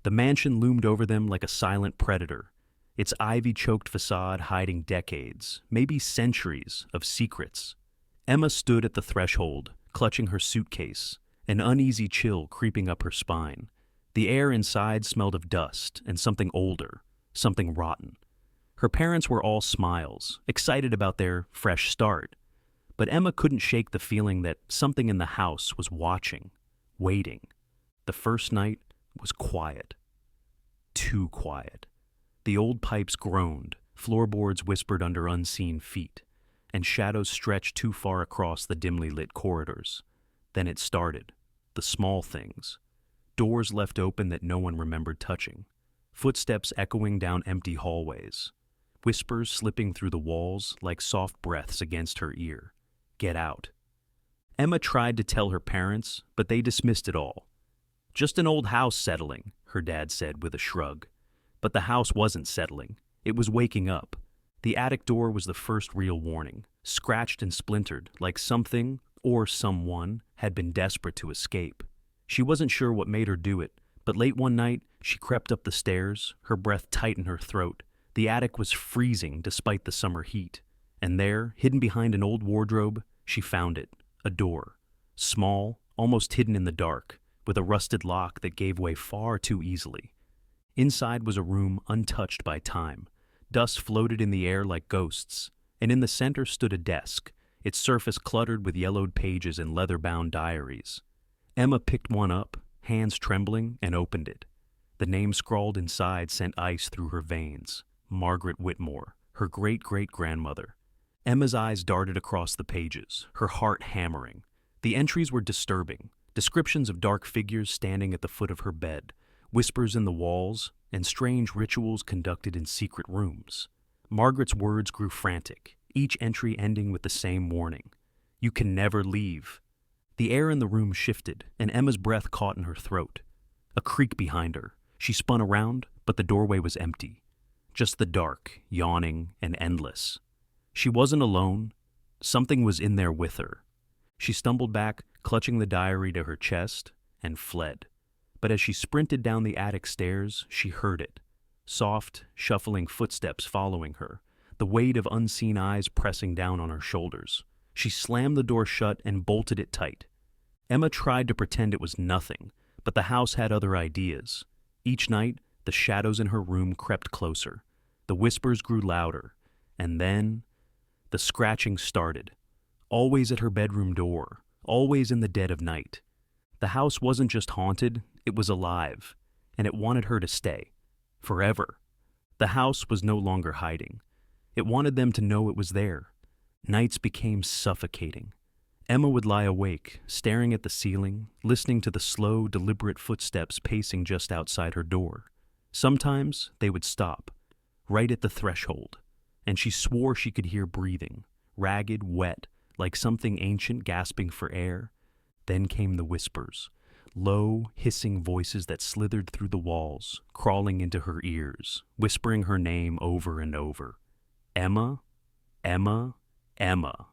The mansion loomed over them like a silent predator, its ivy-choked facade hiding decades, maybe centuries, of secrets. Emma stood at the threshold, clutching her suitcase, an uneasy chill creeping up her spine. The air inside smelled of dust and something older, something rotten. Her parents were all smiles, excited about their fresh start. But Emma couldn't shake the feeling that something in the house was watching, waiting. The first night was quiet. Too quiet. The old pipes groaned, floorboards whispered under unseen feet, and shadows stretched too far across the dimly lit corridors. Then it started. The small things. Doors left open that no one remembered touching. Footsteps echoing down empty hallways. Whispers slipping through the walls like soft breaths against her ear. Get out. Emma tried to tell her parents, but they dismissed it all. Just an old house settling, her dad said with a shrug. But the house wasn't settling. It was waking up. The attic door was the first real warning, scratched and splintered like something, or someone, had been desperate to escape. She wasn't sure what made her do it, but late one night, she crept up the stairs, her breath tight in her throat. The attic was freezing despite the summer heat. And there, hidden behind an old wardrobe, she found it, a door. Small, almost hidden in the dark, with a rusted lock that gave way far too easily. Inside was a room untouched by time. Dust floated in the air like ghosts, and in the center stood a desk, its surface cluttered with yellowed pages and leather-bound diaries. Emma picked one up, hands trembling, and opened it. The name scrawled inside sent ice through her veins. Margaret Whitmore, her great-great-grandmother. Emma's eyes darted across the pages, her heart hammering. The entries were disturbing, descriptions of dark figures standing at the foot of her bed, whispers in the walls, and strange rituals conducted in secret rooms. Margaret's words grew frantic, each entry ending with the same warning. You can never leave. The air in the room shifted, and Emma's breath caught in her throat. A creak behind her. She spun around, but the doorway was empty. Just the dark, yawning, and endless. She wasn't alone. Something was in there with her. She stumbled back, clutching the diary to her chest, and fled. But as she sprinted down the attic stairs, she heard it. Soft, shuffling footsteps following her, the weight of unseen eyes pressing down on her shoulders. She slammed the door shut and bolted it tight. Emma tried to pretend it was nothing, but the house had other ideas. Each night, the shadows in her room crept closer. The whispers grew louder, and then the scratching started. Always at her bedroom door, always in the dead of night. The house wasn't just haunted, it was alive, and it wanted her to stay. Forever. The house was no longer hiding. It wanted them to know it was there. Nights became suffocating. Emma would lie awake, staring at the ceiling, listening to the slow, deliberate footsteps pacing just outside her door. Sometimes they would stop, right at the threshold, and she swore she could hear breathing, ragged, wet, like something ancient gasping for air. Then came the whispers, low, hissing voices that slithered through the walls, crawling into her ears, whispering her name over and over. Emma, Emma, Emma.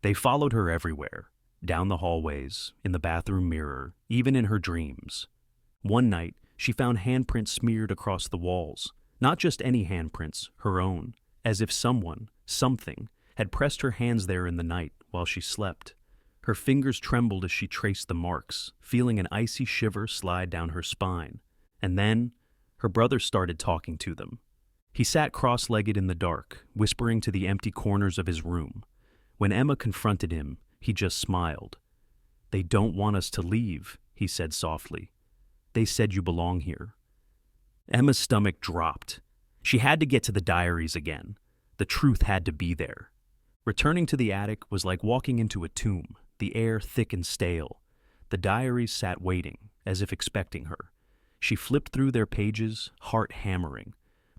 They followed her everywhere, down the hallways, in the bathroom mirror, even in her dreams. One night, she found handprints smeared across the walls. Not just any handprints, her own, as if someone, something, had pressed her hands there in the night while she slept. Her fingers trembled as she traced the marks, feeling an icy shiver slide down her spine. And then, her brother started talking to them. He sat cross-legged in the dark, whispering to the empty corners of his room. When Emma confronted him, he just smiled. "They don't want us to leave," he said softly. "They said you belong here." Emma's stomach dropped. She had to get to the diaries again. The truth had to be there. Returning to the attic was like walking into a tomb, the air thick and stale. The diaries sat waiting, as if expecting her. She flipped through their pages, heart hammering.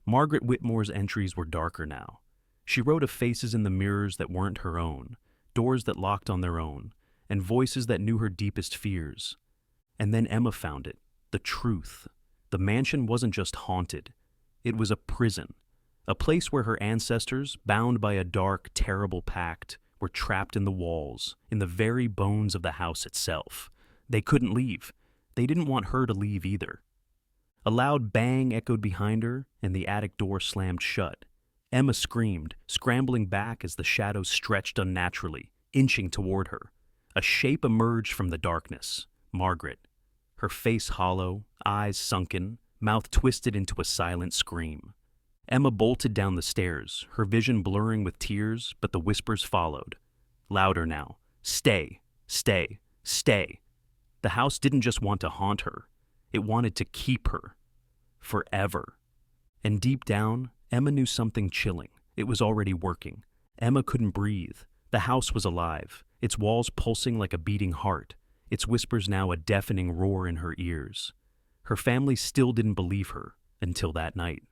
Margaret Whitmore's entries were darker now. She wrote of faces in the mirrors that weren't her own, doors that locked on their own, and voices that knew her deepest fears. And then Emma found it, the truth. The mansion wasn't just haunted. It was a prison, a place where her ancestors, bound by a dark, terrible pact, were trapped in the walls, in the very bones of the house itself. They couldn't leave. They didn't want her to leave either. A loud bang echoed behind her, and the attic door slammed shut. Emma screamed, scrambling back as the shadows stretched unnaturally, inching toward her. A shape emerged from the darkness. Margaret. Her face hollow, eyes sunken, mouth twisted into a silent scream. Emma bolted down the stairs, her vision blurring with tears, but the whispers followed. Louder now. Stay, stay, stay. The house didn't just want to haunt her. It wanted to keep her. Forever. And deep down, Emma knew something chilling. It was already working. Emma couldn't breathe. The house was alive, its walls pulsing like a beating heart, its whispers now a deafening roar in her ears. Her family still didn't believe her, until that night.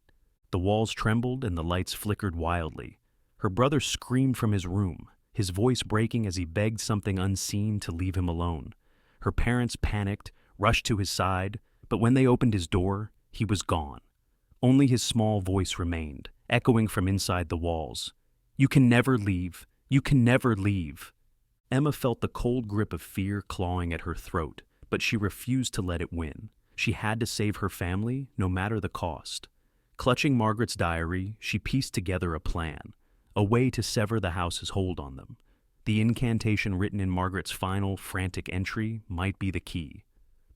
The walls trembled and the lights flickered wildly. Her brother screamed from his room, his voice breaking as he begged something unseen to leave him alone. Her parents panicked, rushed to his side, but when they opened his door, he was gone. Only his small voice remained, echoing from inside the walls. You can never leave. You can never leave. Emma felt the cold grip of fear clawing at her throat, but she refused to let it win. She had to save her family, no matter the cost. Clutching Margaret's diary, she pieced together a plan, a way to sever the house's hold on them. The incantation written in Margaret's final, frantic entry might be the key.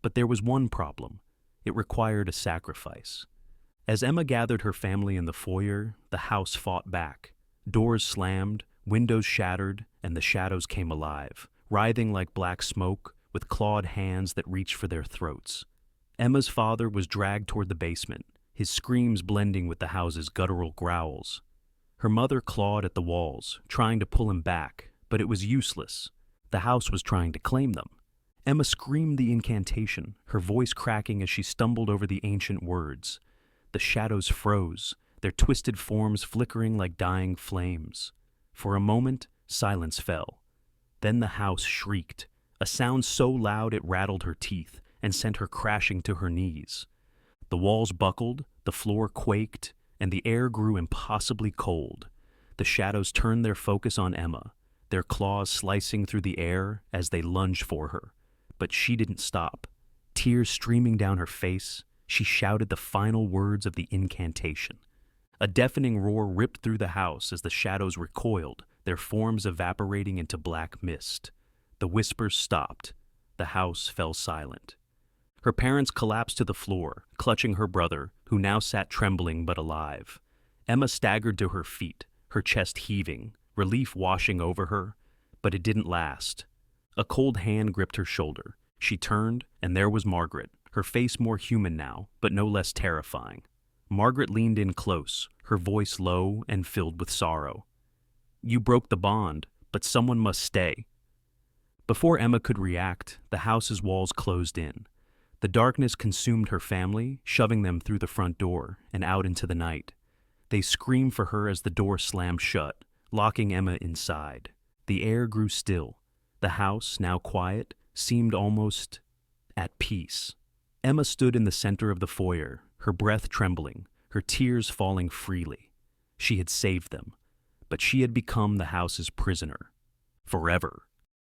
But there was one problem. It required a sacrifice. As Emma gathered her family in the foyer, the house fought back. Doors slammed, windows shattered, and the shadows came alive, writhing like black smoke, with clawed hands that reached for their throats. Emma's father was dragged toward the basement, his screams blending with the house's guttural growls. Her mother clawed at the walls, trying to pull him back, but it was useless. The house was trying to claim them. Emma screamed the incantation, her voice cracking as she stumbled over the ancient words. The shadows froze, their twisted forms flickering like dying flames. For a moment, silence fell. Then the house shrieked, a sound so loud it rattled her teeth and sent her crashing to her knees. The walls buckled, the floor quaked, and the air grew impossibly cold. The shadows turned their focus on Emma, their claws slicing through the air as they lunged for her. But she didn't stop. Tears streaming down her face, she shouted the final words of the incantation. A deafening roar ripped through the house as the shadows recoiled, their forms evaporating into black mist. The whispers stopped. The house fell silent. Her parents collapsed to the floor, clutching her brother, who now sat trembling but alive. Emma staggered to her feet, her chest heaving, relief washing over her, but it didn't last. A cold hand gripped her shoulder. She turned, and there was Margaret, her face more human now, but no less terrifying. Margaret leaned in close, her voice low and filled with sorrow. You broke the bond, but someone must stay. Before Emma could react, the house's walls closed in. The darkness consumed her family, shoving them through the front door and out into the night. They screamed for her as the door slammed shut, locking Emma inside. The air grew still. The house, now quiet, seemed almost at peace. Emma stood in the center of the foyer, her breath trembling, her tears falling freely. She had saved them, but she had become the house's prisoner. Forever.